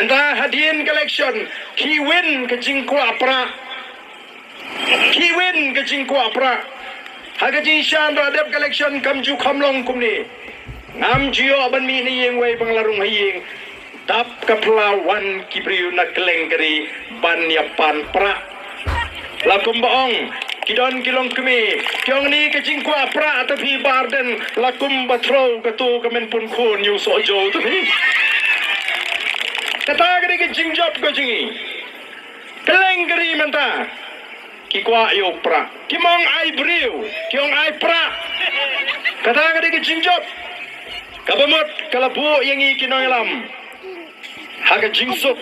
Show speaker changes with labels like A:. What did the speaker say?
A: Menta hadiin collection kiwin ke jingko apra kiwin ke jingko apra haga jinshan radep collection kamju kamlong kumni ngam jio ban mi ni yeng wei panglarung hayeng tap kaplawan kibriu na kelengkeri ban yapan pra lakum baong kidon kilong kumi kyong ni ke jingko apra tapi barden lakum batro katu kamen pun khon yu sojo tu ni kata kali ke jingjop ke jingi keleng keri menta kikwa yo pra kimong ai briu kyong ai pra kata kali ke jingjop kabamot kalabu yang i kinong lam haga jingsuk